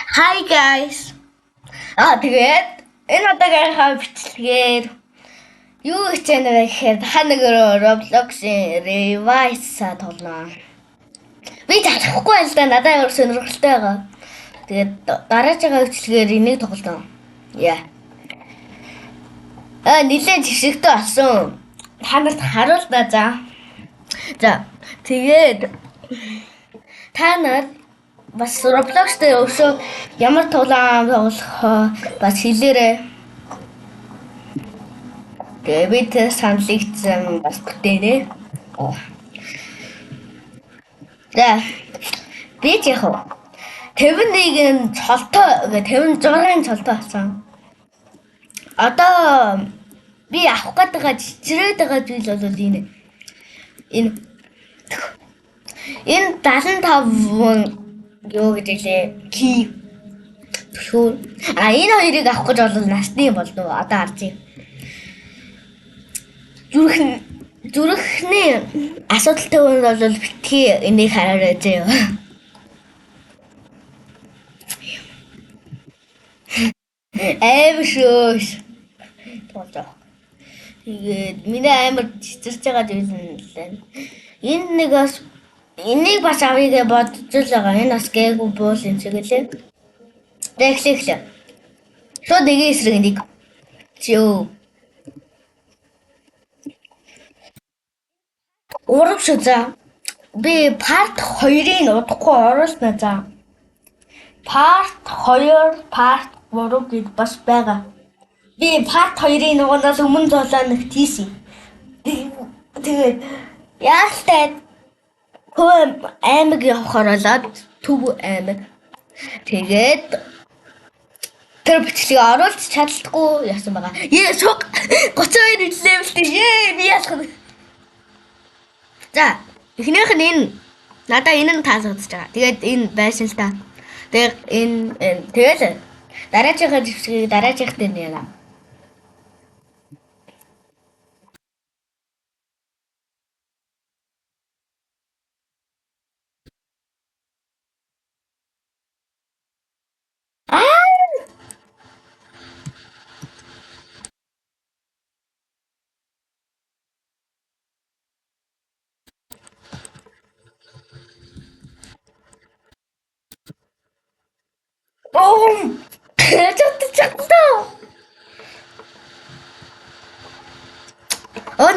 Hi guys. Тэгээд энэ удаагийн бичлэгээр юу хичээнэ вэ гэхээр та нэг Roblox-ийн Revice тоглоно. Би чадахгүй л да надад ямар сонирхолтой байгаа. Тэгээд дараагийн бичлэгээр энийг тоглоно. Яа. Нилээн жишгтэй болсон. Та нарт харуулна за. За тэгээд та нар бас Roblox дээр өшөө ямар тоглоом тоглох бас хэлээрэй. Тэгээ бид саналигдсан бас бүтээрэй. За би яг 51-ийн цолтой 56-ын цолтой болсон. Одоо би авах гэдэг чичрээд байгаа зүйл бол энэ 75 юу гэж хэлээ ки төшөө энэ хоёрыг авах гэж бол насны болов одоо харж зүрхний асуудалтай хүн бол битгий энийг хараарай зөө. Эвшөөш тоолоо. Тэгээд миний амар чичирч байгаа зүйл нь энэ нэгээс энийг бас авъя гэж бодож л байгаа. Энэ бас гээгүй буул юм шиг лээ. Тэглээ. Шууд нэг эсрэг нэг чөө. Урав шүү за. Би part 2-ыг удахгүй оруулна за. Part 2, part 3 гэд бас байгаа. Би part 2-ыг нугандаас өмнө золоо нэг тийсэн. Тэгээд яастай аймаг явахаар болоод Төв аймаг. Тэгээд тэр бичлэгийг оруулж чаддаггүй яасан байгаа. 32 левелтэй би яах вэ? За, эхнийх нь энэ надаа энэ нь таалагдж байгаа. Тэгээд энэ байсан л та. Тэгээд энэ тэгэл дараагийн бичлэгийг дараагийн дээр нэ.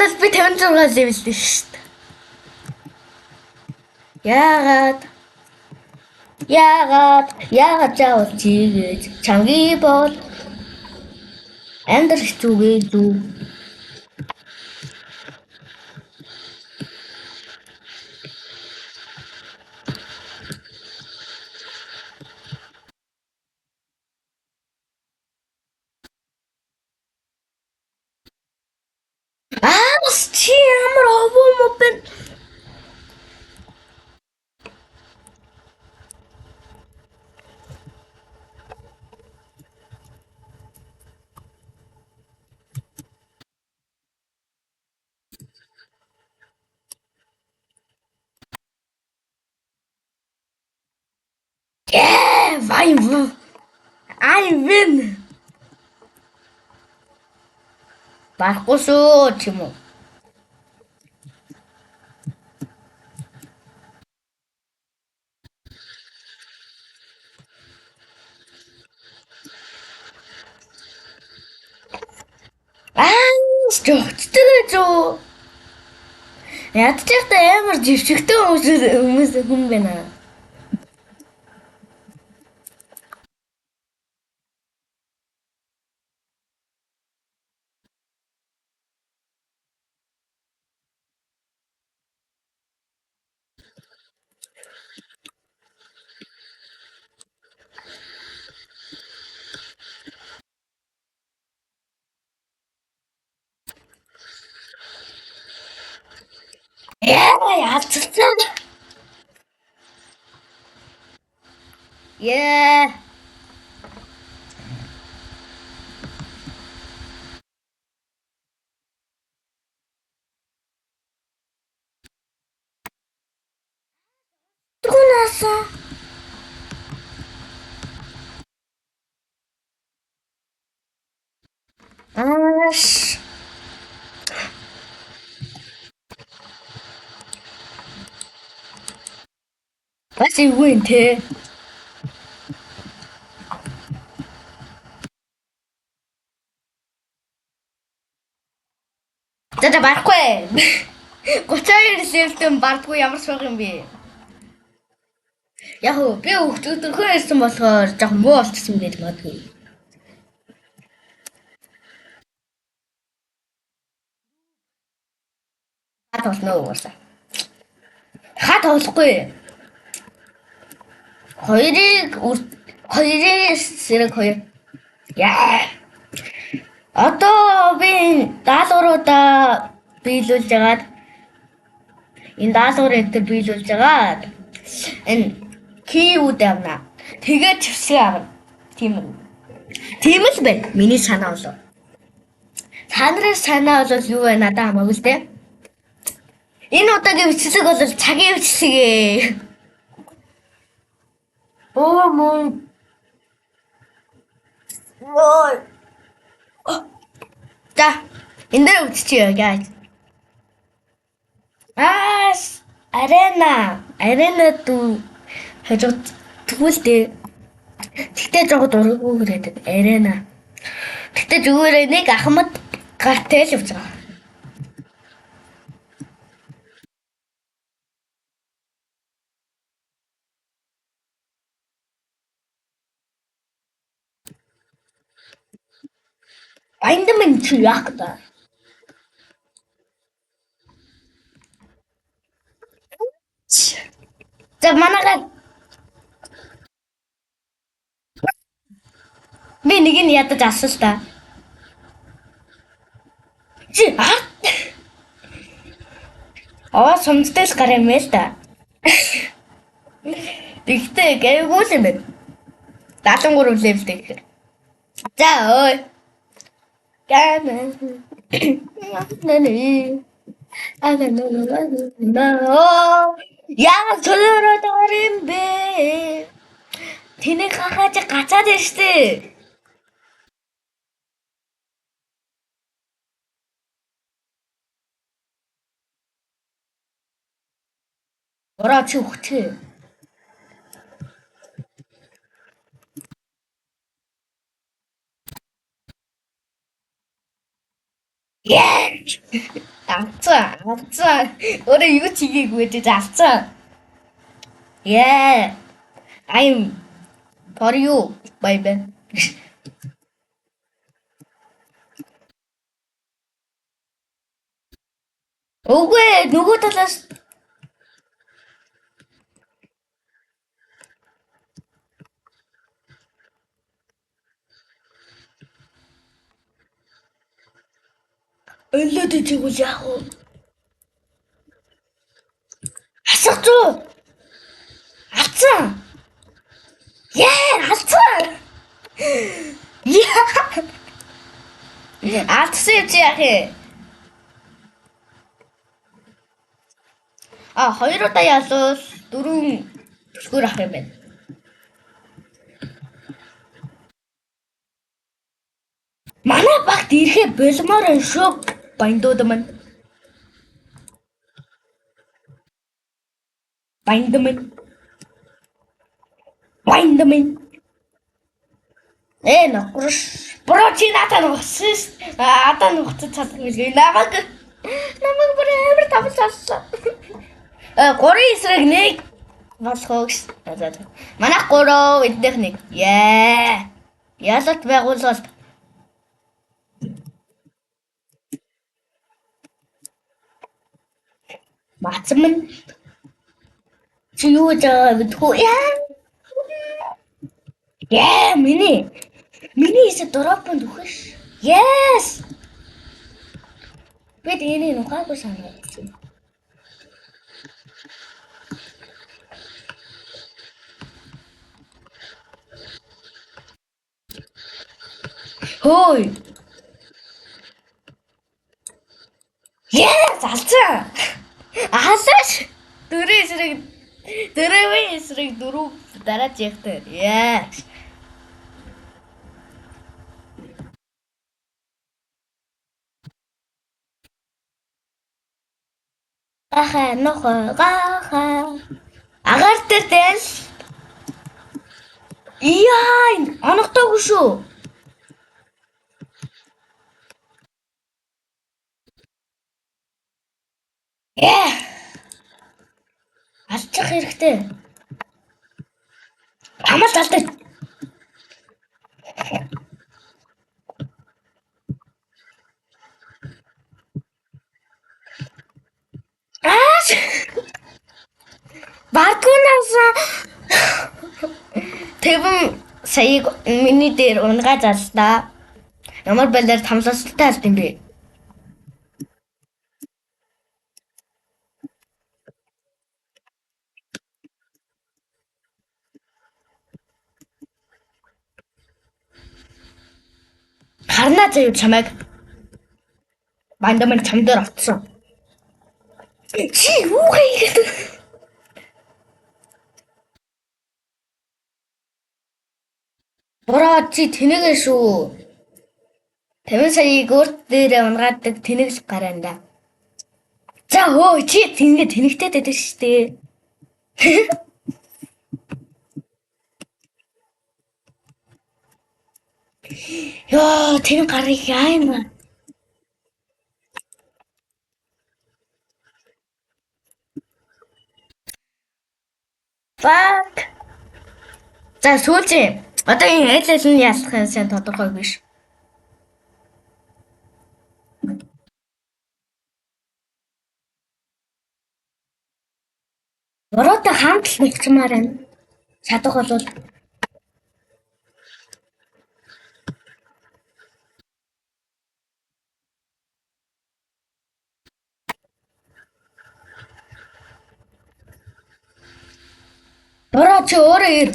Нас би 56 левелтэй шүү дээ. Яагаад заавал чигээд чанги бол амьдрах зүгээ зүг. Чи ямар овоо мопен I win. Барахгүй шүү ч юм уу. Жогцтой жоо. Ядчих та амар живчгтэй хүмүүс хүн байна. Ядчихсан. Гунаса. Бас эвгүй юм те. За барахгүй. 32 левелтэй бардгүй ямар шог юм бэ? Яг уу би өчигдөрхөө ирсэн болохоор жоохон муу болчихсон байж магадгүй. Хат болно уусаа. Хат болохгүй. Хоёрын сэрэг хоёр. Яа. Одоо би даалгавруудаа биелүүлж байгаад энэ даалгавар энтер биелүүлж байгаад энэ киуд авна. Тэгээд чивсэг авна. Тийм л байна. Миний санаа болов. Та нарын санаа бол юу вэ? Надад хамаагүй л дээ. Энэ удаагийн бичлэг бол цагийн бичлэг ээ. Оо мөн. Ой. За, энэ дээр үтчихье guys. Арена дүү хажууд тгүүлдэ. Тэгтээ жоо дурггүй гэрээд арена. Тэгтээ зүгээр нэг ахмад гартай л явж байгаа. Байндамын чи яах вэ? За манайгаа би нэг нь ядаж асуу л та. Чи сумдтай л гар юм ээ л та. Тэгтээ гээгүй л юм байна. 73 левелтэй гэхээр. За ой. Яа чөлөөрөө дөрим бэ? Тэнийг хахаж гацаад ирсэн. Ороо чи өгчээ. Авцаа. Өөрөө юу ч хийгээгүй дээ авцаа. Yeah. I'm for you, baby. Үгүй нөгөө талаас өлөөд ичээгүүл яах вэ? Асууцуу. Авцаа. Авцаа. Алдсан юм чи яах вэ? Хоёр удаа ялвал 4 төлхөр авах юм байна. Манай багт ирэхээ болмоор энэ шүү баяндууд маань. Баяндамын. Нохрш. Протеинатаа нухсан. Адаа нухсан чадахгүй намайг бүр амар тавцаасан. 3 эсрэг 1 болохоо гэж. Манайх 3 эднийх 1. Ялалт байгуулалт. Мацман чи юу гэж мэдгүй миний хэсэг дропонд өгөш. Yes. Бид энийг нухаагүй санаа. Хөөе. Yes, алцаа. Алаач. Дөрөвийн эсрэг 4 дараад яхтай. Yes. Нохоо. Агаар дээр дээл. Яа, оногтойгүй шүү. Алчих хэрэгтэй. Хамаал алдаг. Бардгуунаас тэвэн саяг миний дээр унгаа заллаа. Ямар байлаар тамлаастай алт юм бэ? Харнаа заяа чамайг. Бандамын чам дээр оцсон. Чи юу хийгээд? Бороо чи тэнэгэ шүү. 50 саяыг өөрт дээрээ унгаадаг тэнэгс гараанда. За хөө чи тэнэгтэй дэдэг штэ. Яа, тэн гарыг яана. Fuck. За сүүлчээ. Одоо энэ айлал нь ялах юм сайн тодорхой биш. Бороотой хамт л нэгчмаар байна. Чадах болвол бороо чи өөрөө ир.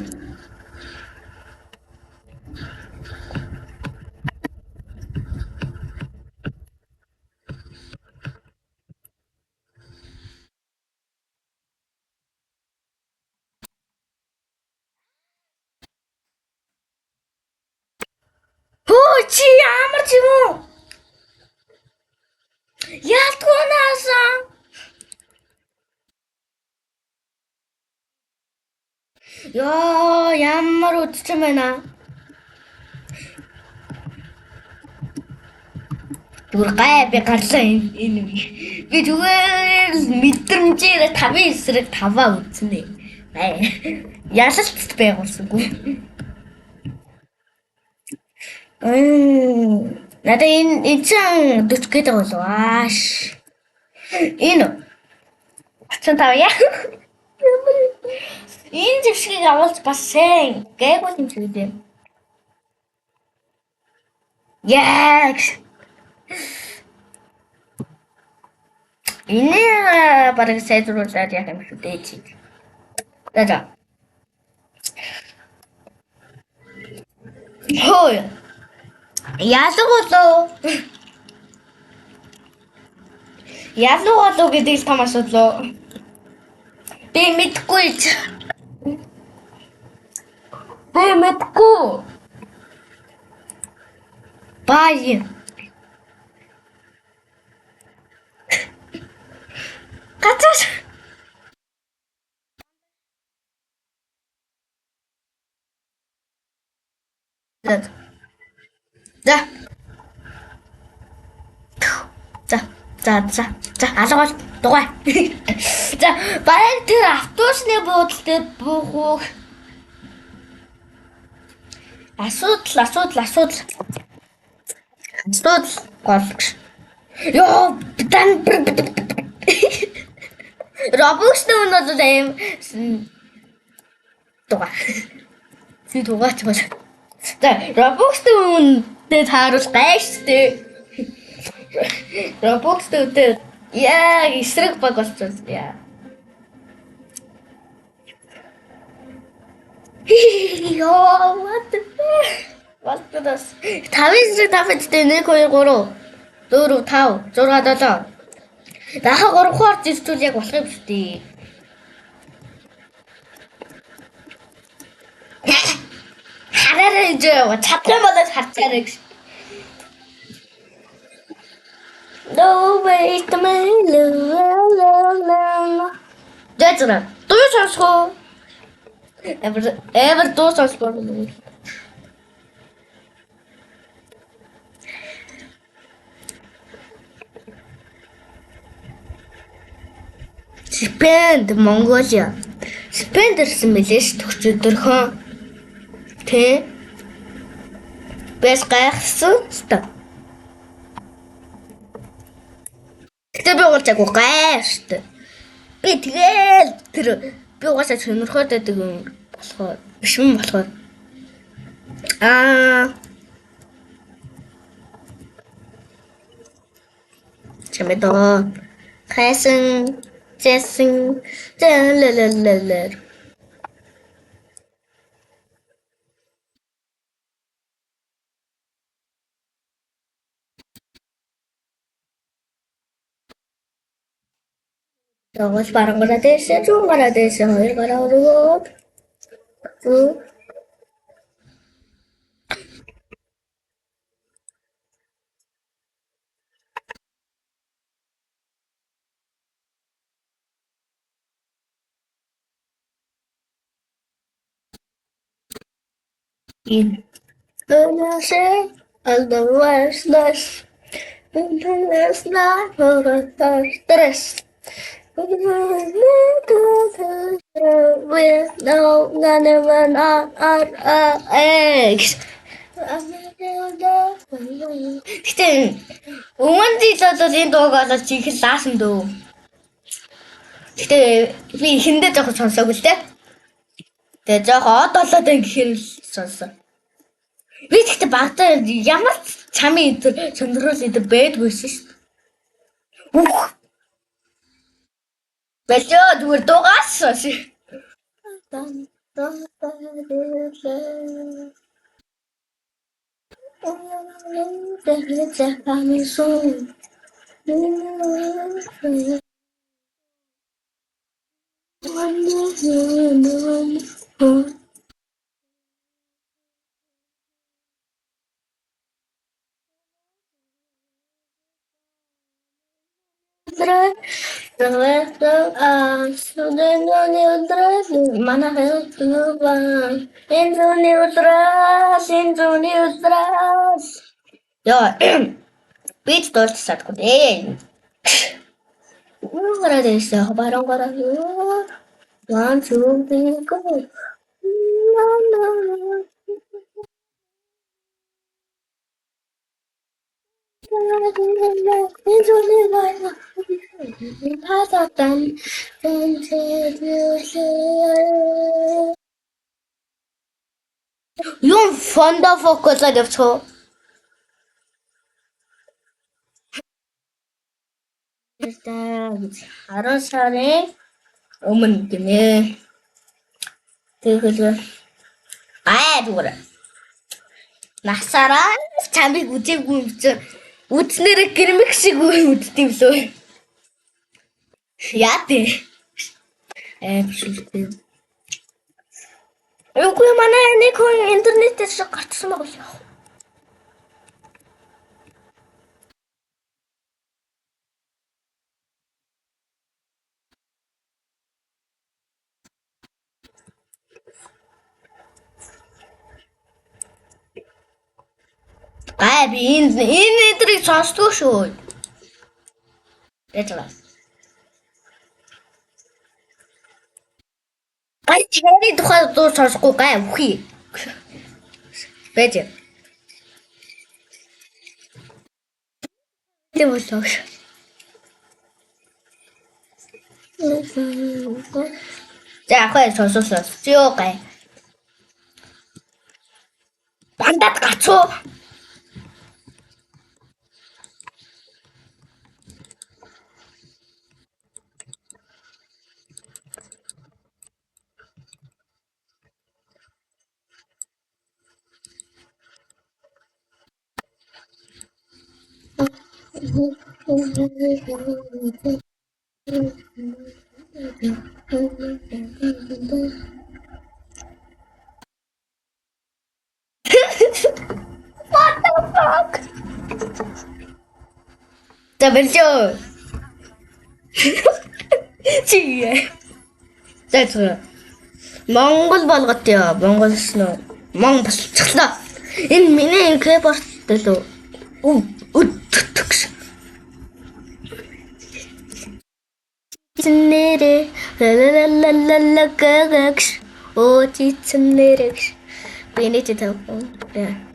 Хөө чи ямар ч юм уу? Яалтгүй наасан. Яа, ямар үтчим байна. Түр гай би гарлаа энэ. Би зүгээр мэдрэмжээр 5 эсрэг 5-аа үтснэ. Ялалт байгуулсангүй. Надаа энэ чинь 40 гэдэг болов ааш. Энэ 35 яа. Энэ зэвсгийг авалж бас сайн гээгүй юм шиг үү. Яг. Энэ бараг сайдруулаад яах юм шүү дээ чи. За. Хөөе. Ялуу болов гэдэг л том асуудал. Би мэдгүй. Бай. Гацаш. За алгал дугай. За бараг тэр автобусны буудлын дээр буух уу? Асуудал голч. Ёо дан Roblox-ны өнөөдөр аим дугаа. Чи дугаач бол. За Roblox-ны үнэтэй тааруул гайштэй. Roblox-ны үнэтэй яа эсрэг баг болчихсон яа. Ёо what the fuck. Валдас 5 1 2 3 4 5 6 7 дахиад 3 хугаар зэвчүүл яг болох юм шүү дээ. Хараарай жоо чадсан болоод харцаарай гэж. No way to my love. That's right. Дуу дуу сонсгоо. Ever дуу сонсгоо. Спенд Монголиа. Спенд ирсэн мэлээ ш төгч өдөрхөн. Тэ. Бэс гайхсан ста. Гэтэ би уулзаагүй гайштай. Би тэгэл тэр би угаасаа сонирхоод байдаг юм болохоор биш юм болохоор чамдаа хайсан зэсэн зэлэлэлэлэр Тогос parang гараад ирсэн, зүүн гараад ирсэн, хоёр гараа өргөөд. In the sea, all the restless, in the last night for the stress. With no none on our eggs. Гэтэ өмнөд л энэ дуугаа л чих лаасан дөө. Гэтэ би ихэндээ жоохон сонсоогүй л те. Тэгээ жоохон одоолоод ингэхээр л сонсоо. Би тэгтээ багтаа ямар ч чамын өдөр сонирхол өдөр байдгүйсэн шүү дээ. Бэлөө зүгээр дуугаас сонш. Яа. Бич дуулцаад гоо. Гараад ирсэн. Баруун гараад. 1 2 3 go. Yung fonda fokuslar yapıyor. 일단 10살에 어머니께 그래서 누구라 나사라 잠이 우지고 우츠네를 그림식고 우츠팀소 야대 비슷해 요거야 만에 내 거의 인터넷에서 같이 먹었어. би энэ эдрийг сонсдгоо шүү. Яжгаа. Чиний тухай дуу сонсохгүй үхий. Бэж. Тийм болоо. За хой сонсоосоо. Зөө гай. Бандад гацуу. What the fuck? Double Joe. Chị За Монгол болгот яа. Монголс нөө. Монгол болчихлоо. Энэ миний киборд дөө. Өдөгч. Нэрэ лалалалалагагш. Очицэн нэрэгш. Би нэг тав. Яа.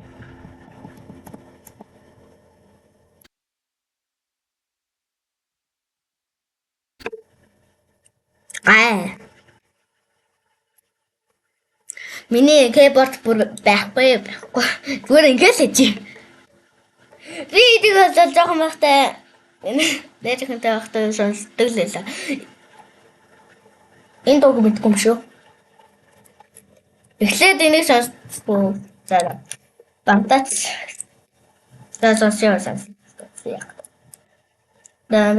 Миний keyboard бүр байхгүй. Зүгээр ингэж хийж. Би тэгээд жоохон байхтай дээжхэнтэй байхтай сонсдог л байлаа. Энэ дууг мэдгүй юм шүү. Эхлээд энийг сонсдгоо. За. Бантач. За сонсё. Да.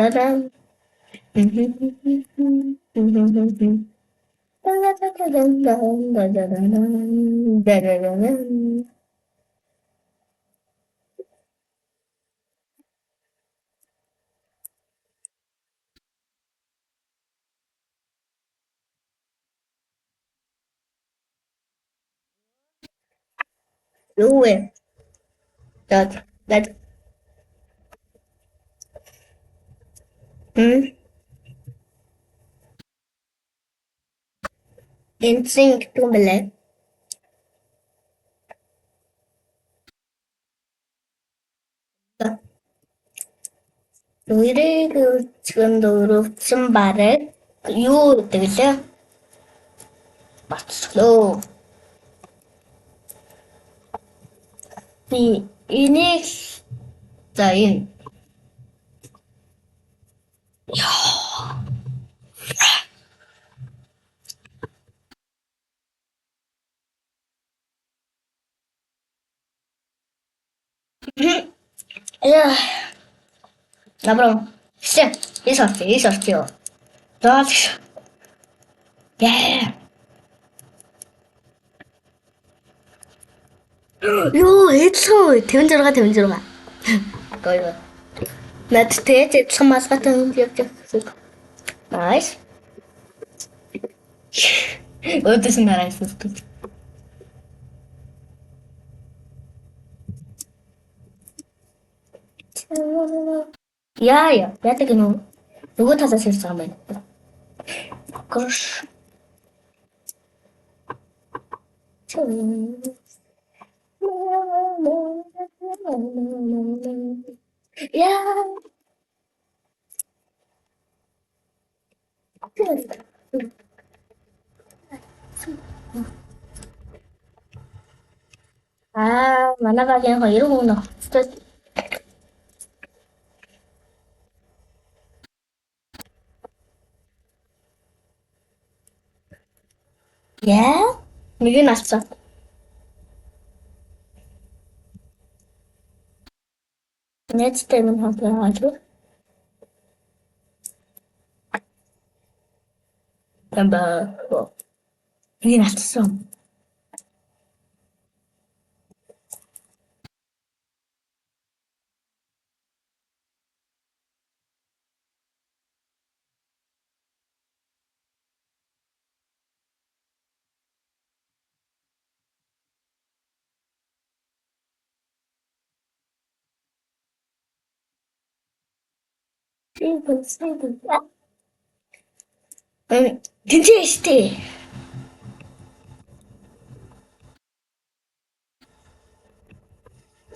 Юу вэ? Дад. Энцэн гэдэг юм байна. Үрийг үчгэнд өрөвсөн бараг юу гэдэг лээ? Батлоо. Би энийг за энэ яа. Добро. Все, и сортио. Дальше. Юу, эцүү 56. Гоё. Над тэгээд эцэг масгатай юм явж байгаа. Nice. Өдөөс нь хараад үзтээ. Яа, яадаг нь нөгөө талаас ирсэн юм байна. Гош. Яа. Манай багийн 2 хүн нөхцөл. Яа? Нэг нь алцсан. Нэцтэй минь хавтаа. Тамба. Нэг нь алцсан. Тэнцээ штэ.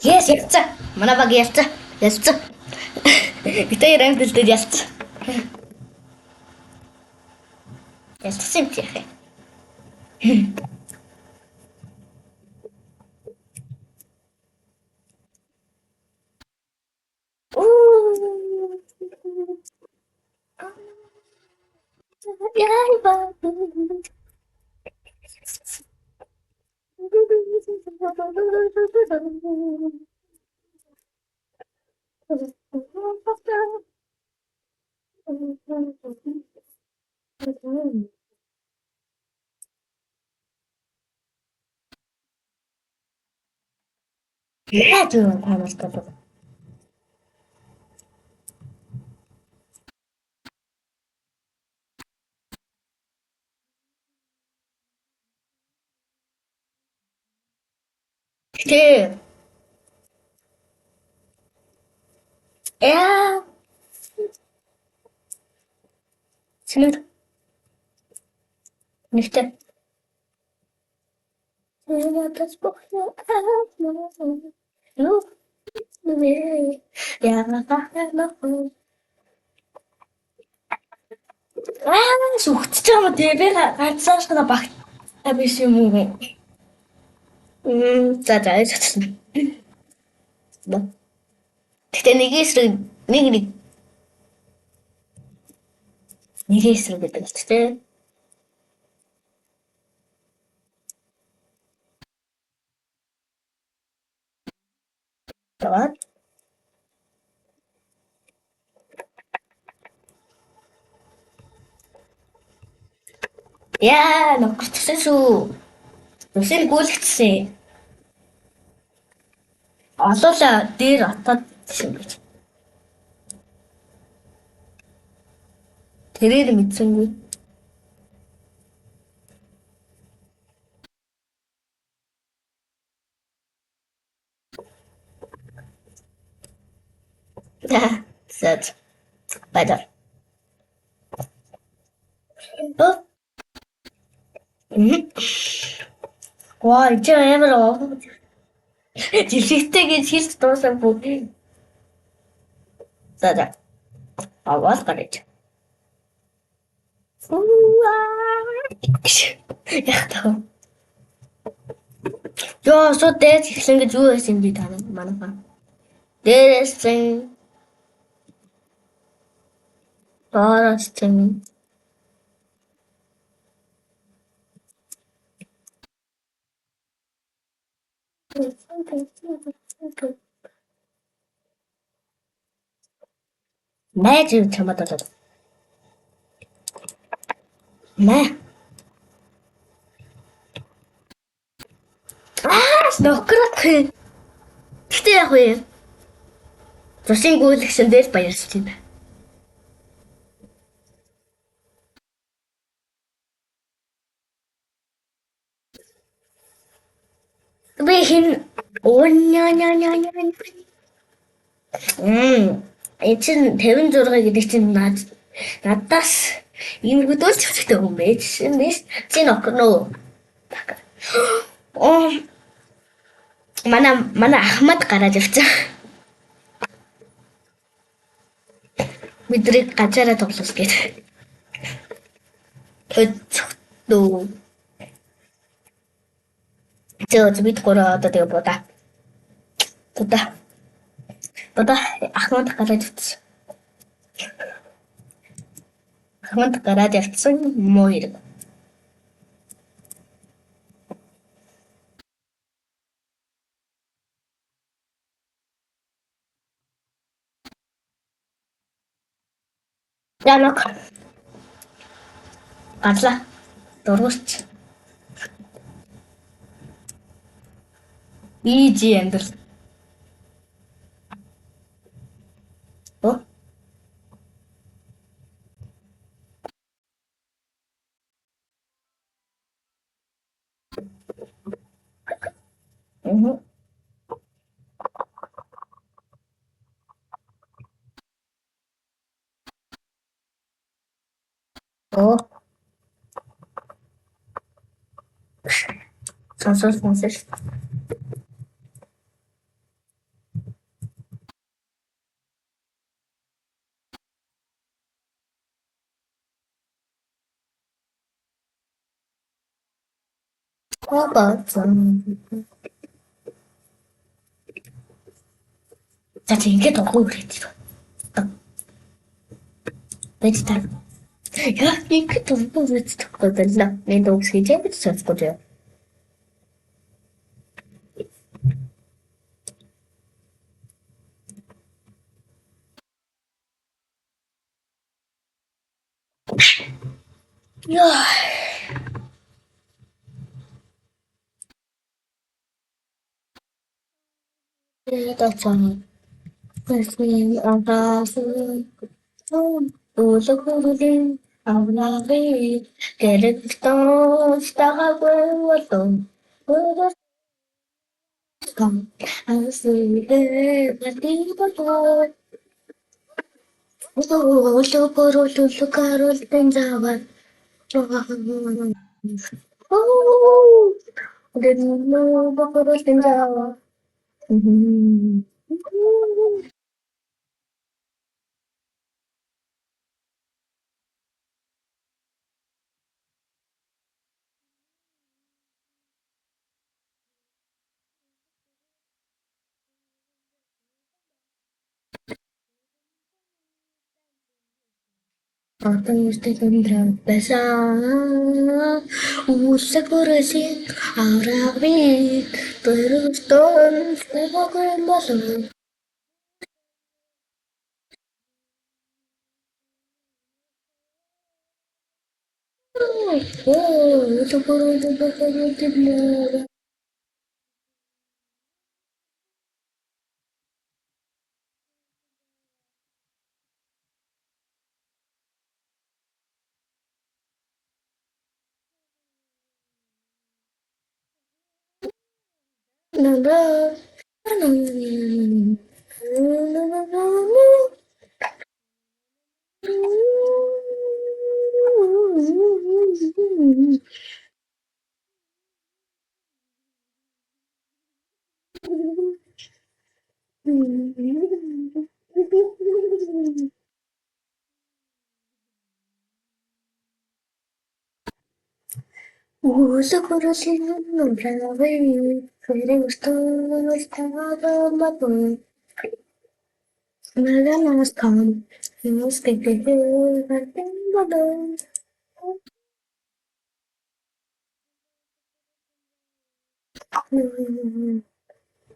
Yes, ялцаа. Манай баг ялцаа. Битээ рамдэлдээ ялцаа. Ялцсан юм чи яах юм. Яа тийм хамаалтай. Тэ. Яа. Синүүд нэгтэй. Надад бохно. Юу? Яагаад зүгтж байгаа юм тий би ганцаар шана багт биш юм уу? За яцсан. Гэтэ нэг эсрэг нэг эсрэг гэдэг л тий. Таваад яа нөхөрсөн шүү. Нүсэл гүйлгдсэн. Олоола дээр отоод гэсэн гэж. Тэрээр мэдсэнгүй. Sad. Better. Wow, 이제 해보러 질식되게 실수 도서 보기. 자자. 아was 가르쳐. 우와. 야다. 저 소때 생겨 주었습니다. 많아. 내생 알았음. 매주 저마다 매. 너그렇게 기대하고 해. 저 친구 렉션들 빠졌습니다. 왜 흰? 오냐냐냐냐. 이ችን 대문 들어가게 되진 나타스 이거 또 저기도 매진 진 없노. манай Ахмад гараад явцсан. Бидрийг гажаараа тоглох гээд. Төцдөө. Зөө бид гурав одоо тэгээ бодаа. Бодаа Ахмад гараад явцсан. Ахмад гараад явцсан муу хэрэг. Янок. Гарлаа. Дургуйч. Easy амьдрал. Оо. Оо. Сонсож. За ингэж охгүй үрээд. Байж таа. Яа, ингэж охгүй үрээд тахгүй байна. Мен дуугс хийж яаж сонсохгүй яа. Яа. Тацаа. Тэсний анхаас уулахүрэн авлаави гэрэлтон стагагүй болон come. I see it, but people Karol Tanjava. Oh, didn't know Karol Tanjava. Tendrá pesar, usa coração, ahora vi, pero estoy, tengo que pasar. Oh, tu por tu por nada. Usa coração, não pra ver, queremos todos estar matou. Nada mais calmo, nos que viver, vai ter valor.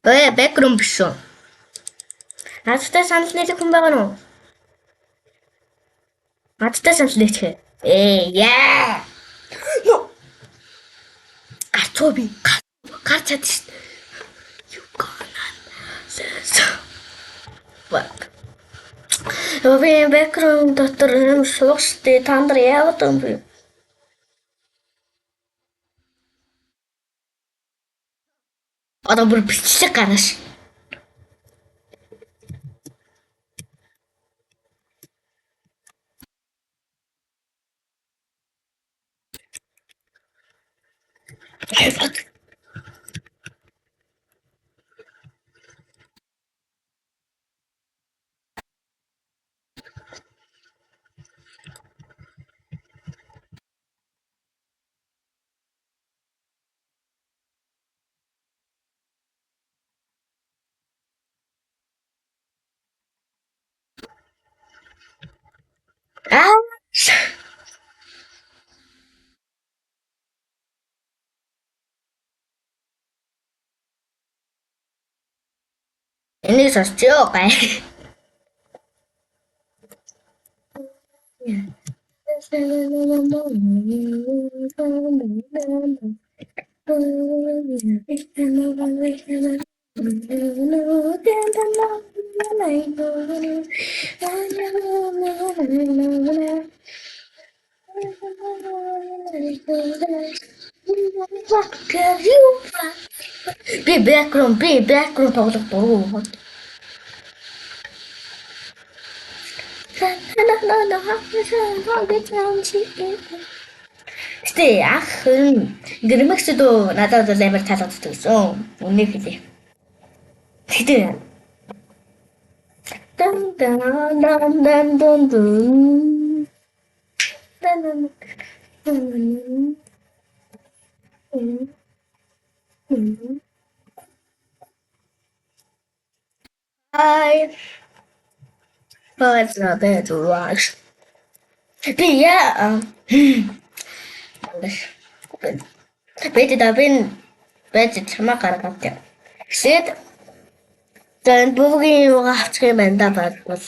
왜 매끄럼 비싸? 아직도 삼촌이 금방은 아직도 삼촌이 에이 야! Atobi карчаад шít. Юу гонаа. Fuck. Би бэкграунд дотор юм суух штэ. Та нар яагаад юм бэ? Одоо бүр бичлэг гарааш. Аа. Энийг сонсчихё гай. Би бэкграунд тоглох дургу. Гэтэ ах гэрмэгсдөө надад бол амар таалагддаг гэсэн. Үнийг хэлье. Гэтэ дан дан дан дан дан дан I was a bit rush. Yeah. Bitte da bin bitte чамаа гаргав. Гэсэд тэн бүгийн юугаач юм да бас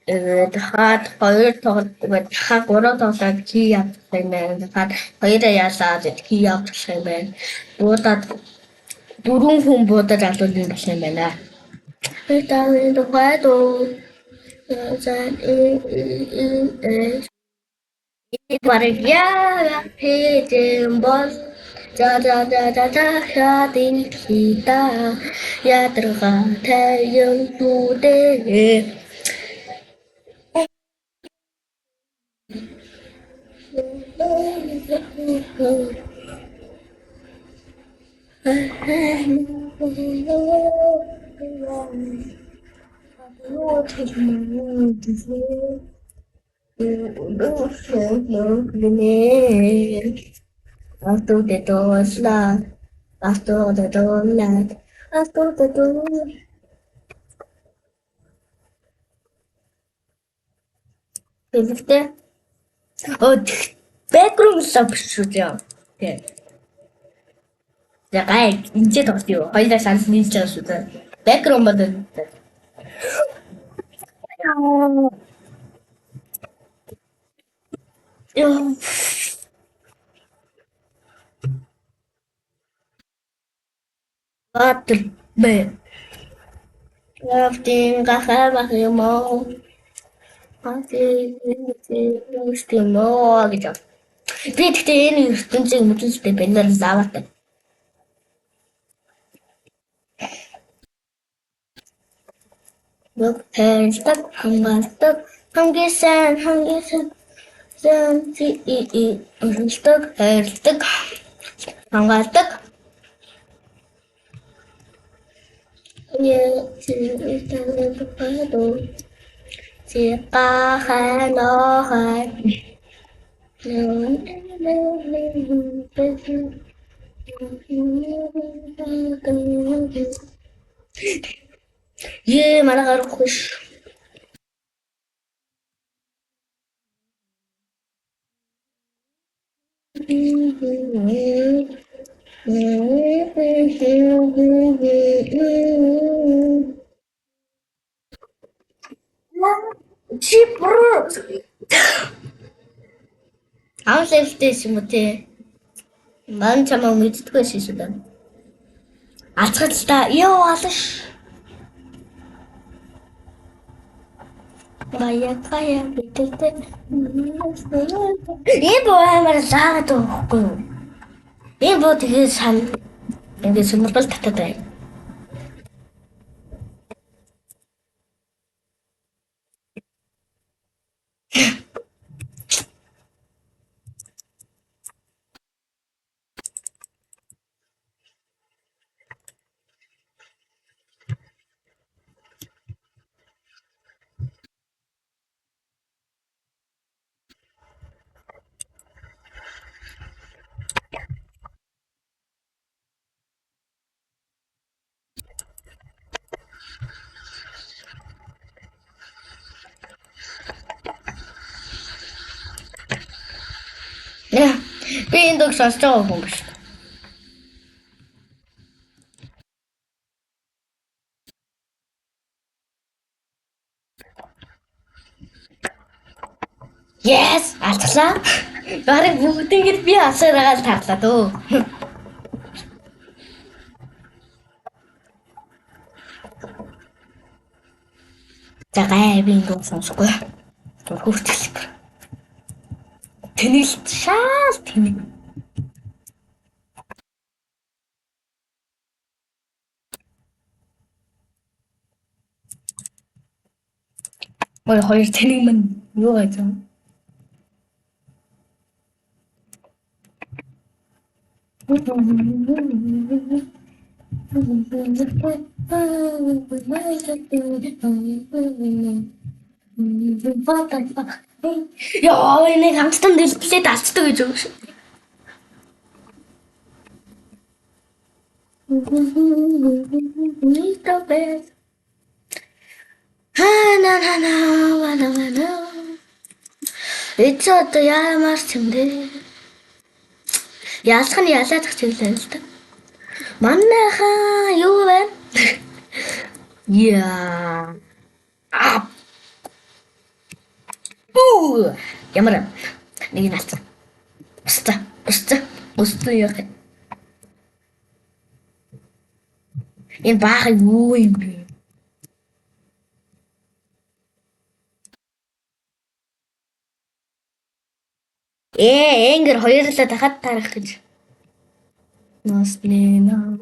хаад хоёр тоглолт хаа гурав тоглолт хий явуулсан юм байна. Хаад хоёроо яасаад хий явуулсан юм байна. Буудаад дөрвөн хүн буудаж алуулсан болсон юм байна. Витамин дохойдо. Барьяа хийдэн бол 자자자자자 샤딩시다 야들어가 태영부대 After the door slide, after the door light, after the door. Тэгэхдээ background шүү дээ. Тэг. За гай энэ ч тоглоё. Хоёулаа шанс нийлж байгаа шүү дээ. Background бодоод. Ёо. Батл бэ. Яфтин гахаа юм уу? Стимоо гэж. Би тэгтээ энэ ертөнцийг мэдлэлтэй бэнээр лаваатай. Нэг хэрэг хамгаалдаг хамгийн сайн зэнти өрнөлдөг хэрэлдэг хамгаалдаг манай гарах биш. Чипро. Аавлалтай юм уу те? Ман чамаа мэддэггүй шүү дээ. Алцгалтаа ёо алш. Маякая битэлтэй. Боо амар лаагаад байхгүй юу? Боо тэгээ сан ингээд сонирхол татаад байна. Би энэ дог сонсож байгаа хүн биш. Yes, алцлаа. Бараг бүгдийг би асуугаад тарлаа дөө. За гай би энэ дог сонсохгүй. Хүртэл. Тэнэлт шаал тэнэг. Ой хоёр тэнэг мань юу гэж юм? Яа, энэ хамтдан дэлбэлээд алцдаг гэж үг шүү. Эцэг одоо яамаар ч юм дээ. Ялах нь ялаад чиглэн л та. Манайхаа юу вэ? Яа. Ямар нэг нь алцсан. Устаа яах вэ? Энэ баах юу юм бэ? Энгэр хоёрлоо дахад тарах гэж. Наснина.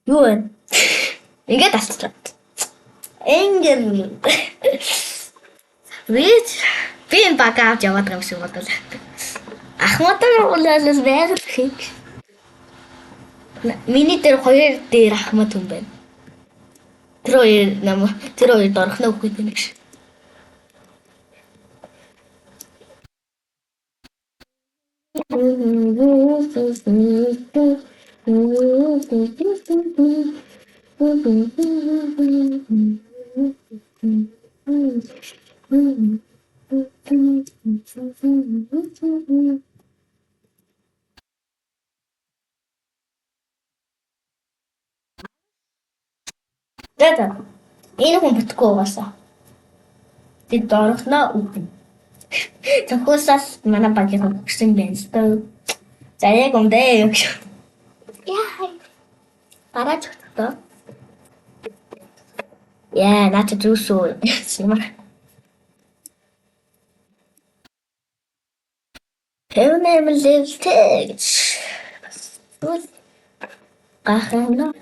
Юу вэ? Ингээд алцлаа. Энгэр. Би энэ баг авч яваад байгаа юм шиг бодлоо. Ахмадаар уулаас байгаль хийх. Миний дээр хоёр дээр ахмад хүн байна. Тэр хоёр дорхно өгөх гэдэг нэг шиг. Дэта. Энэ хүн бүтггүй угаасаа. Бид дорхно өгнө. Тохиолдол манай багийн өгсөн байна л доо. За яг үндэ. Яа. Бараач өгтөө. Яа, наач зүсүү. Симар. Хэвнэм левтэж. Үл. Гахана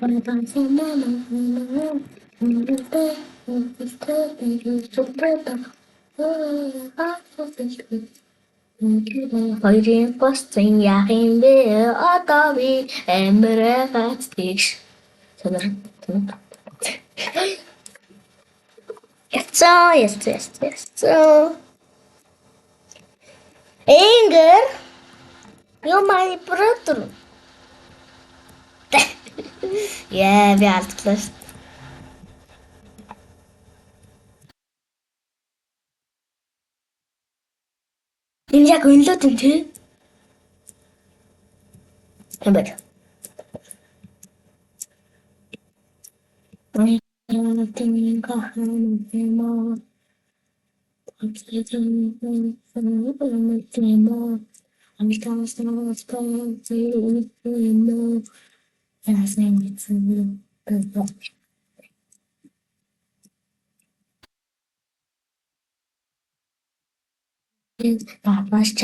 хоёрын босцын яахын бэ одоо би эмрэгац тийш сонор яцаа Энгэр you're my brother. Яа, би алдлаа. Энэ яг өнлөөд юм тий? Хэмбэг. Papa's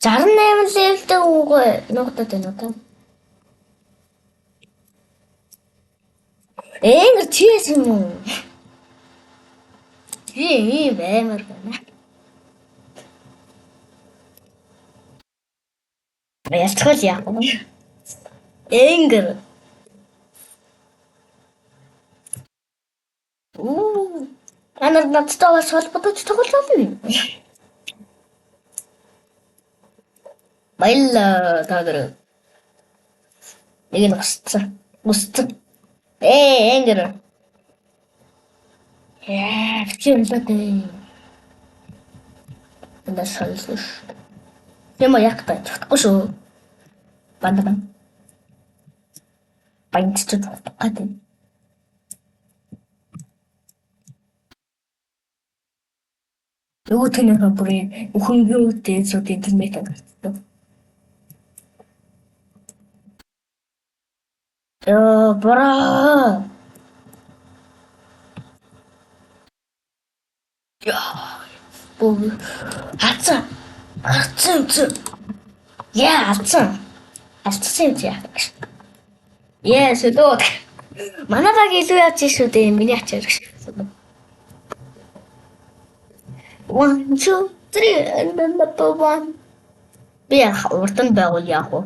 Зарнайм левтэй үгүй нугтаад байна уу та? Энгэр чиэс юм уу? Ийм баймар байна. Ялцгал яах вэ? Энгэр. Анар надтай бас холбогдож тоглоом юм. Баярлалаа таагаар. Нэг нь гусцсан. Энгэр. Яа, чи үлдээ. Энэ солиос. Яма яг та чадахгүй шүү. Бандаа. Баянч чадахгүй. Юу тэнэг бүрийн өхөнгийн үедээ зөв интернет гардаг. Бра. Яа. Бог. Хацсан. Яа, хацсан. Хацсан яа. Яа, сөдөө. Манай баг илүү яаж шүү дээ. Миний ачаар гэж. 1, 2, 3 and then number 1. Би урд нь байгуул яах вэ?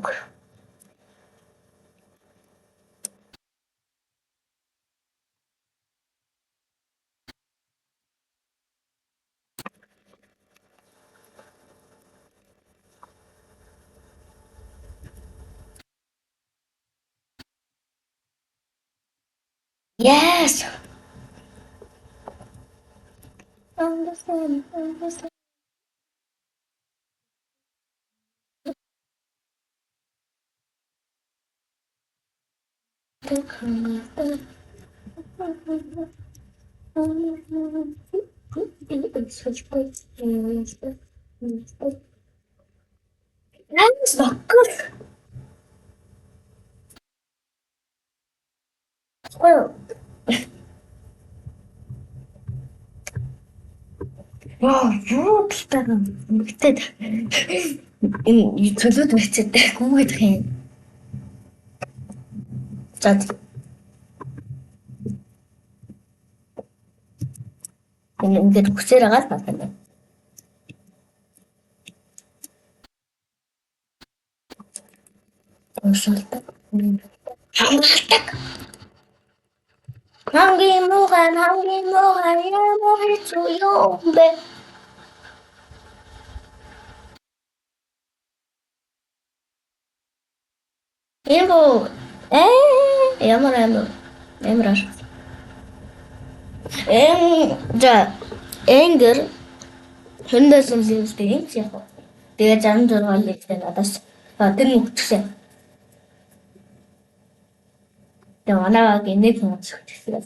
Yes. Understand. That's not good. Well. Вау, юу гэдэг юм. Ингээд энэ төлөвд бичээд гүгээд юм. За ингээд хүсээр байгаа л байна. Уушалдаг. Хамгаалдаг. Хамгийн муухай ямар хэцүү юм бэ? Эмо ямар за энгэр хүндэлсэн зүйлтэй юм чи яг. Тэгээ 66 лэгтэй надаас тэр нүгчлээ. Тэгээ манайгийн нэг хүн зөвчсөн.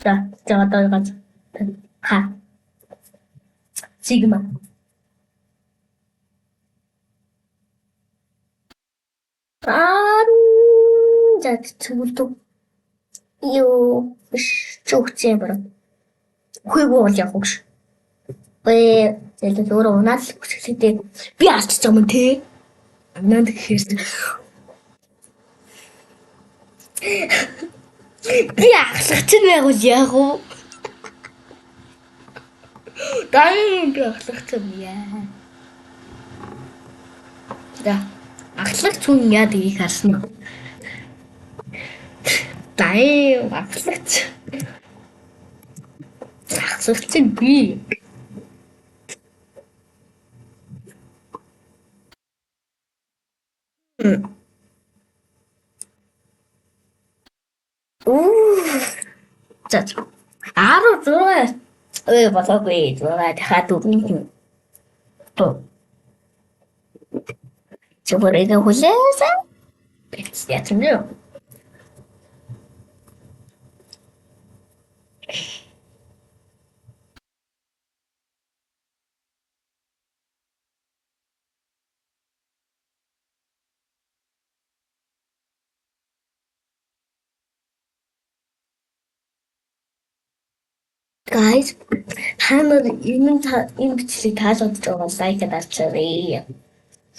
За одоо газ ха сигма за тэгвэл юу чухчээ бара. Хүйгүү бол явах гэж. Тэгээд өөрөө унаад л хүсэлтэй би алчж байгаа юм те. Амнаад гэхээр би ахлагч нь байгуул яах вэ? Дан би ахлагч юм яа. За ахлагч хүн яа дгийг харсан. Дай ахлагч. Ахлагч би. За 16 болоогүй 6 дахиад 4 то чөөрөг хүлээсэн бэлс ятна. Guys, хамар энэ бичлэг таалагдж байгаа лайк дарчаарай.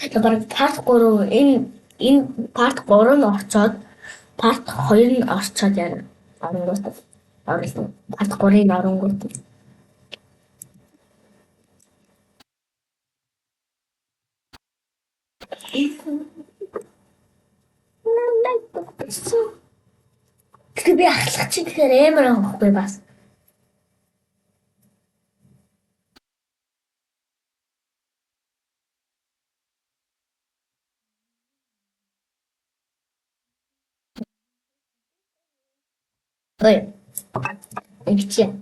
Тэгэхээр part 3 энэ part 3 нь орцоод part 2 нь орцоод яана. Орсон. Part 3-ын оронгууд. Тэгэхээр би ахлах чинь тэгэхээр амар авахгүй бас. Ой. Эвчээ.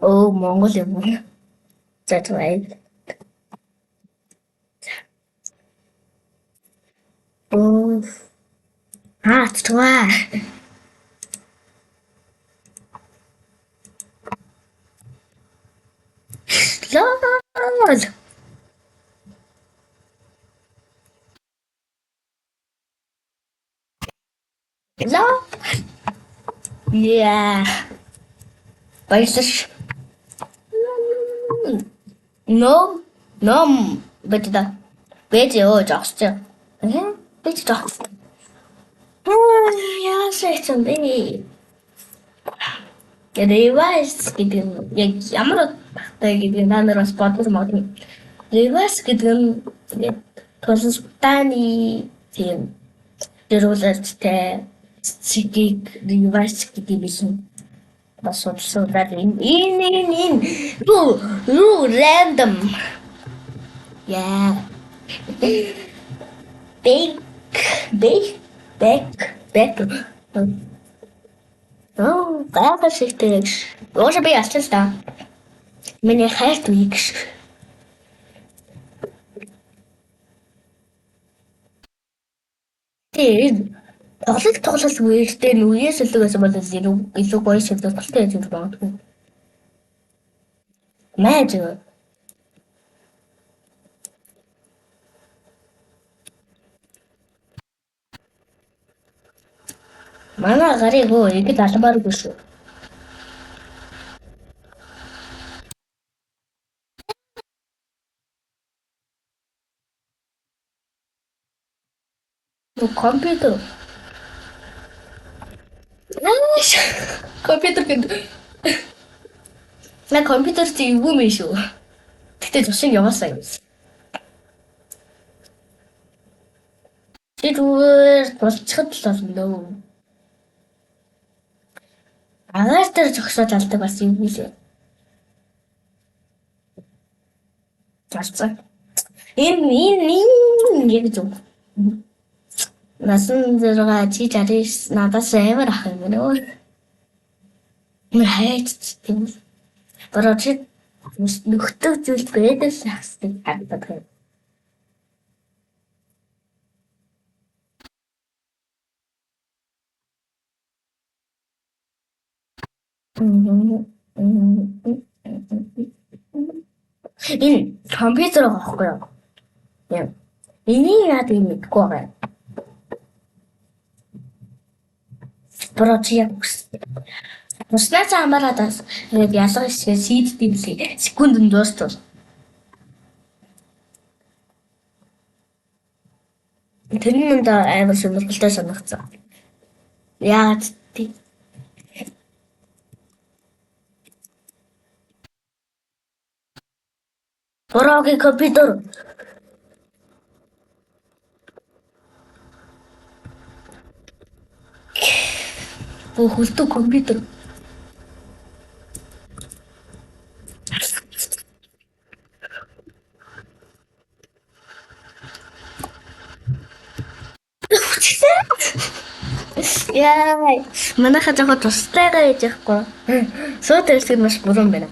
Оо Монгол юм. За тэгвэл оо тэгвэл лол лол яа баярлаш ном бэдэ бэжөө жогсч бэж жогс яасах юм бэ Reverse гэдэг нь яг ямар утгатай гэдэг нь нар бас бодож магадгүй. Reverse гэдэг нь тулсданы тийм дөрвөлтэй цэгийг reverse гэдэг юм. Бас судалаад энэ юу random. Yeah. Back. Oh, гайхал шигтэй. Ууша би алчил та. Миний хайрт үе гэж. Тэгээд тоглолт үеэстэй нүгээс өлөгөөс бол илүү гоё шилдэлтэй гэж боддог. Мэж. Манай гарыг ихэд албааргүй шүү. Компьютер. Компьютер гэдэг. На компьютер чи юу юм шүү. Тэгтээ зуршин яваасаа юм. Чи зүгээр болчиход л болно. Агаар дээр зогсоод алдаг бас юм хэлээ. Зарцаа. Энэ яг зөв. Насан зэрэг чи жарис надаас амар ах юм нөө. Хайц тийм. Борооч нөхдөг зүйл бэдэл ахсдаг харагддаг. Энэ компьютер авахгүй юу? Яа. Энийг яадаг юм мэдгүй байгаа. Борооч яг Уснаас амаарадаас ингээд ялга шиг сийддэг лээ. Секундэнд дуустал. Тэрний манд амар сонирхолтой санагцсан. Яагаад тий? Бороогийн компьютер. Хөлтөө компьютер. Яа, манайха жоо тустайгаа яж яахгүй. Сууд хэлсэг маш буруу байна.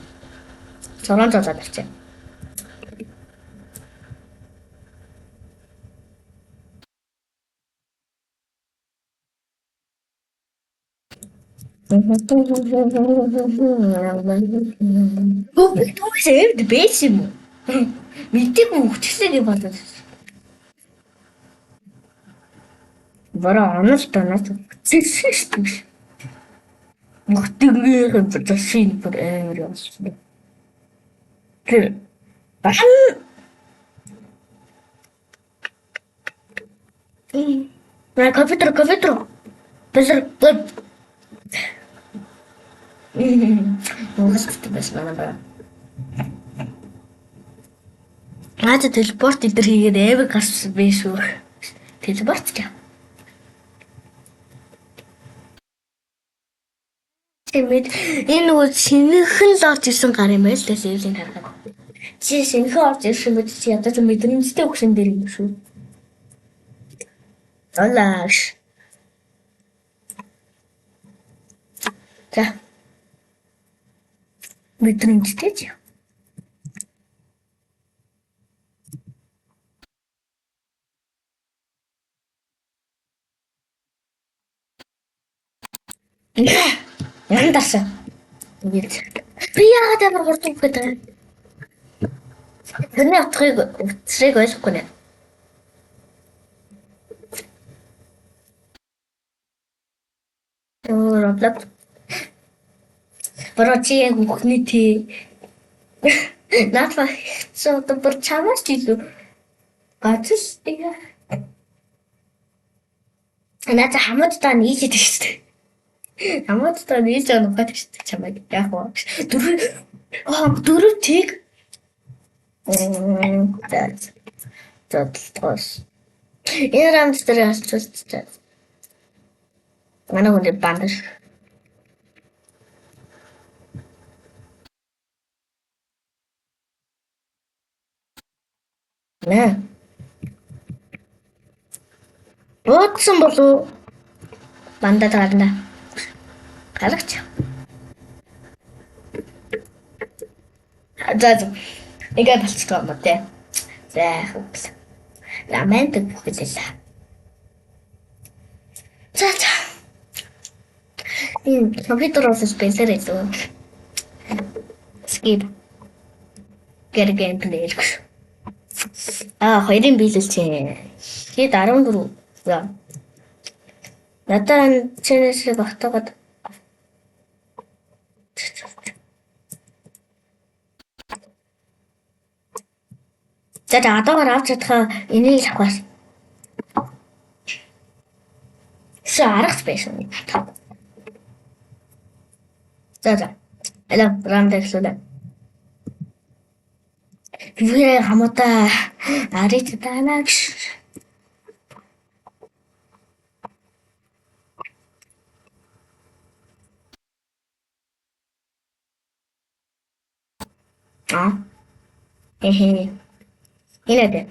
Сорон зодод ирчээ. Юу сэвд бэс юм. Мэдээгүй хүчтэйгээ болоод. Бороо онол танаас зэсэж. Мөхтөнгөө зашин бүр амар явсан. Тэр бан на компьютер. Бэсэр. Уусахтай байсан байна. Наад телепорт идэр хийгээд эвэг гарсан биш үү? Телепорт ч. Тэмээд энэ нөгөө шинэхэн л орж ирсэн гар юм байл л левлийн харахад. Чи шинэхэн орж ирсэн мэт чи ядаж мэдрэмжтэй өгсөн дээр юм шүү. Алааш. За. Мэдрэмжтэй ч. Яндарсан. Би яагаад амар хурдан гэдэг. Тэрний утгыг ойлгохгүй нэ. Роблок. Борочи яг бүхний тий. Наатва хэцүү бүр чамаас ч илүү. Гацс яа. Наад хамаадтай нийлээд байна шүү дээ. Хамаадтай нийлж байгаа нухад шүү дээ чамайг. Яг уу. Дөрөв тийг. Зодлоос. Энэ рамд дээр асууж. Манай хүнд бандаж. Нэ. Буудсан болов бандад гарна. Гаргач. За. Ингээ болчихгоо юм тий. За хөөс. Ламент бүхэлээ. За. Компьютер офис бэлэр илүү. Skip. Get gameplay. Хоёрын биелэлч. Хэд 14. За. Надаа чэнэс багтаагаад за адаагаар авч чадхаа энийг л авах. Аргач байсан. За. Алаа раунд эхлүүлээ. Би хамаатай арит таанагш. Инээд.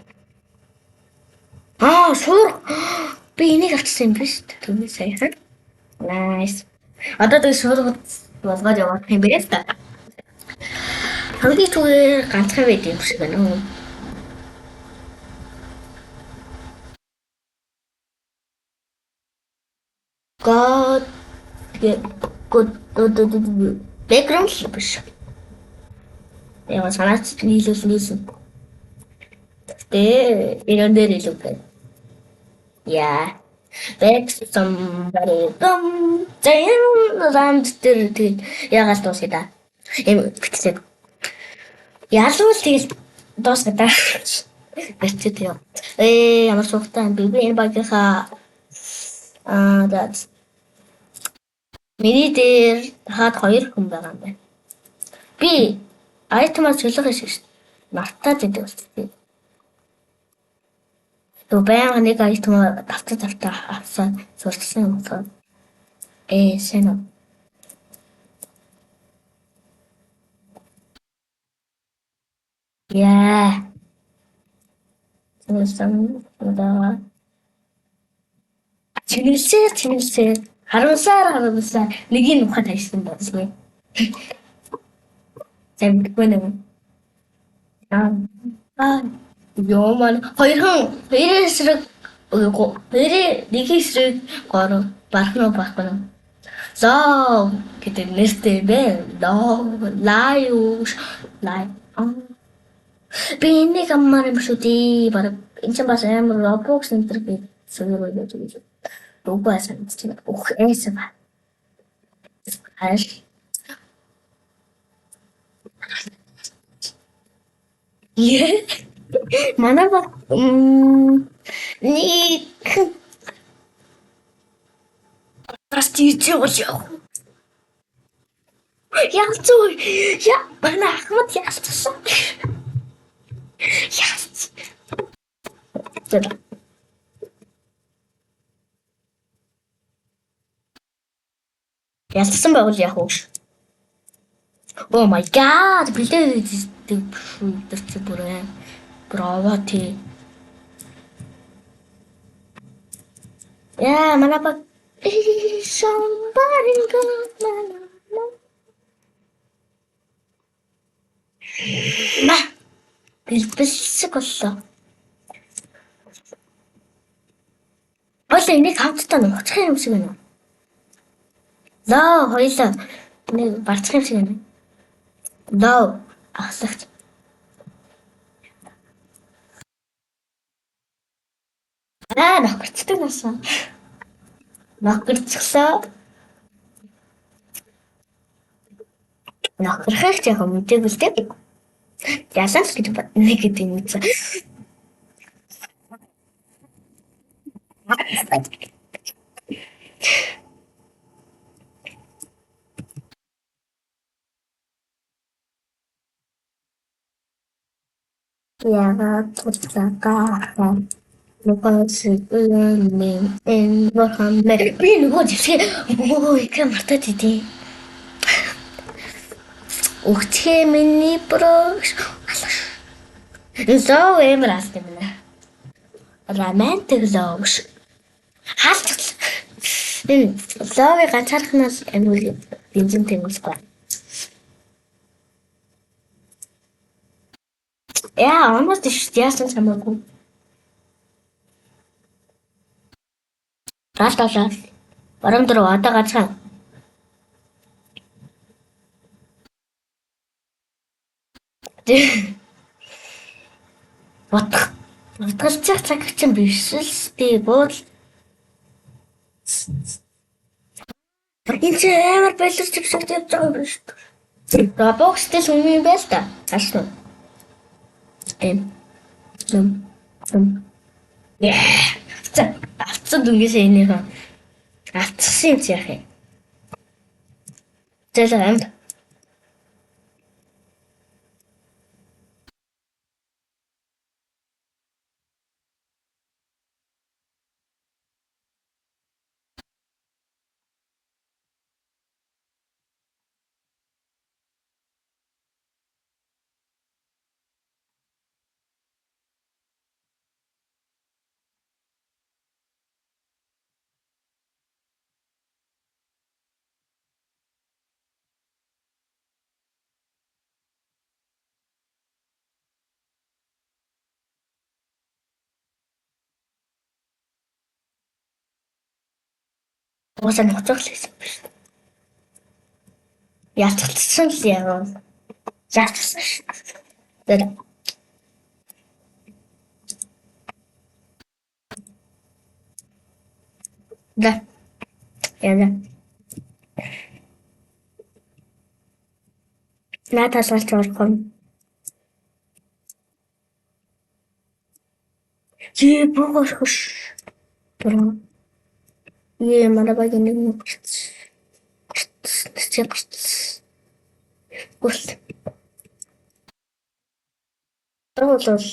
Шуур. Би энийг авчихсан юм биш үү? Түнээ сая. Nice. Одоо тэг шуургад болгоод явах юм бэ та. Хамгийн түгээр ганцхан байд юм шиг байна уу? God good background биш. Яа санаач нийлүүлсэн. Тэ энэ дээр илүү. Yeah. That's somebody come around тэр яагаад дуусгая да. Эм бичсэн. Ялвал тэгэл дуусгая да. Бичээд яа. Ямар сухтан би энэ багийнхаа that's миний дээр хаад 2 хүн байгаа юм байна. Би айтмаас солих шиг мартаад байдаг болчихсон. То баян нэг айтм давтаа авсан сурчсан юм байна. Сэно. Яа. Тэгэлсэн Чинэлсээ харамсаар нэгийг ухаад хайсан байна. Замдгүй нэг. Ёман хоёр эсрэг нэг эсрэг гоо барах нь. За гэдэг нэртэй бэ. Лай. Би нэг аммаар юм шүү дээ. Бараг энэ ч бас амар Roblox центр би сөрөөр байж байгаа. Roblox центр эсэ ба. Аш. Манай ба нэг Простите, яа. Ялцгүй. Яа, манай Ахмад ялцсан. Ялц. Ялцсан байвал яах вэ? Oh my god, бэлээ дэрчээ бүрээ. Браво ти. Яа, манай ба somebody come. Бэлбэлсэг боллоо. Болоо энийг хамтдаа нууцах юм шиг байна. За хоёлаа нэг барцах юм шиг байна. За ахлагч. Нохорцдаг насан. Нохорцсоо. Нохорхох яг мэдээгүй л дээ. Ялаас гэж нэг гэдэг юм үзсэн. Яагаад туцаагаа Нугасээн энэ бахамлаа би нөгөө зэвсгээ их мартаад идэв. Өгчээ миний брош алаш. Зоо эмрас гэмнэ. Романтик ловш. Хаалт. Энэ лови ганцаархнаас амил бензин тэмүүлсгүй. Яа, онос тийш яасан самаагүй. Раалтаа. Баруун дөрөв одоо гацхан. Бодгалзах цаг чинь биш л дээ. Буудал Энэ чи амар байлэрч явж байгаа юм биш үү? Roblox-тэй л юм байл та. Ааш нь. Эм. Ном. Яа. Авцсан дүнгээсээ энийг авцсан юм чи яах юм. Тэгэл амд. Уусаа ноцоглох гэсэн биш. Ялцсан л яа. Ялцсан ш. Тэгэл. Да. Яа. Надаас олж орхон. Чи богош хош. Туран. Е марабагийн нэг юм. Гүс. Оолол.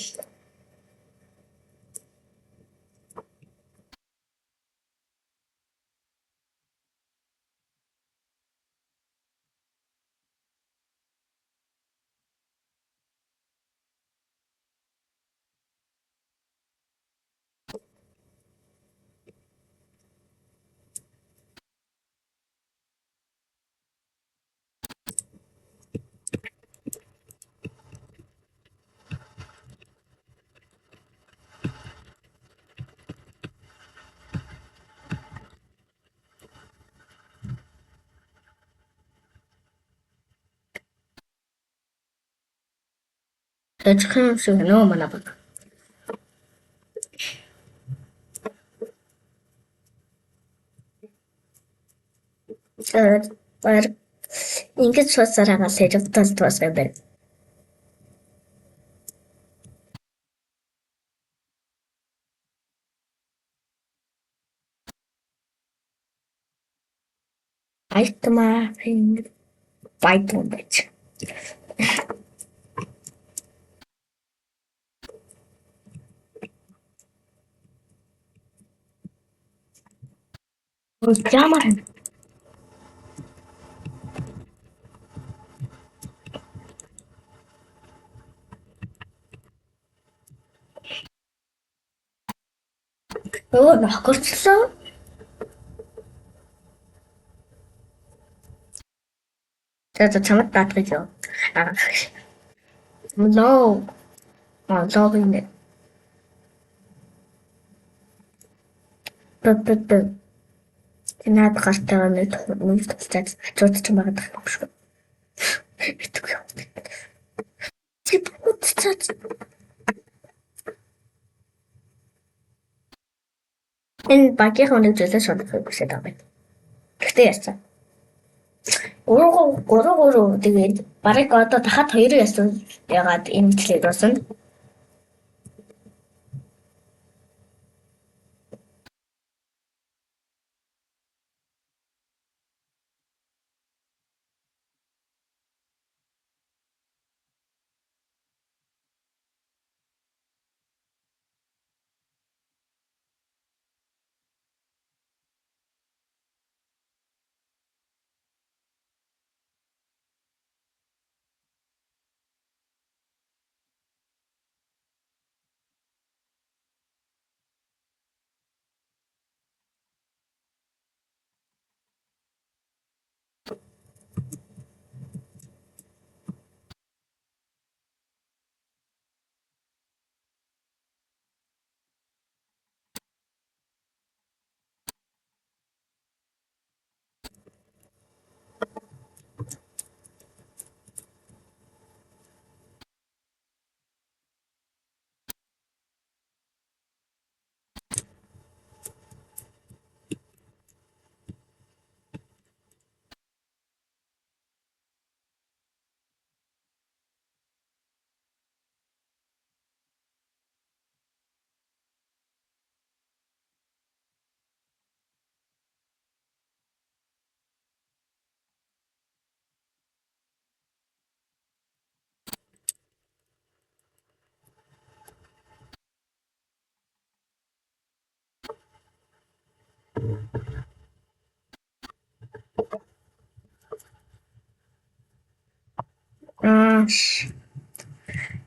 Тэжхэн шиг нөө манай баг. Баяр ингэж суусараагаа сэжвтал туусаа байна. Айтмаа байтун байж. Ямар өө нохгорчлоо. За чамд даатгаж юу. Лоо. Логин. Бэбэб. Наад гартаа нэг тулцаад очиод ч магадгүй юм шиг. Битгүй юм. Чи бүгд энэ багийн нэг зүйлээ шодлох хүсэж байгаа юм. Гэхдээ яасан. Гурав тэгээд барыг одоо дахиад хоёрын ясан ягаад энэ мэтлээ дуусна.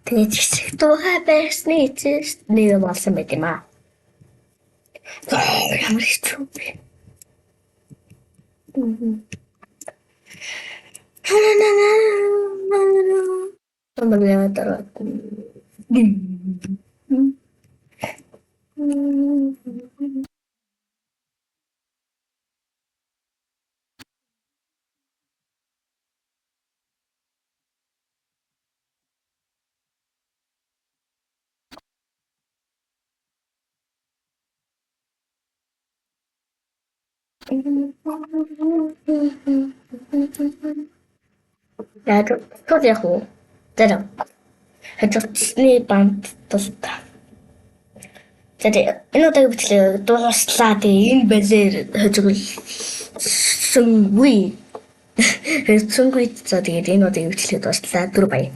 Тэгээд хэсэг тухай байсны эцэст нэг болсон байт юм аа. Ямар хэцүү бэ? Яг тод яг уу. Тэр хажуучны банд тусдаа. Тэгээд энэ удаагийн бичлэг дууслаа. Тэгээ энэ балер хажуулсангүй. Хэцүүгүй за тэгээд энэ удаагийн бичлэг дууслаа. Түр баяр.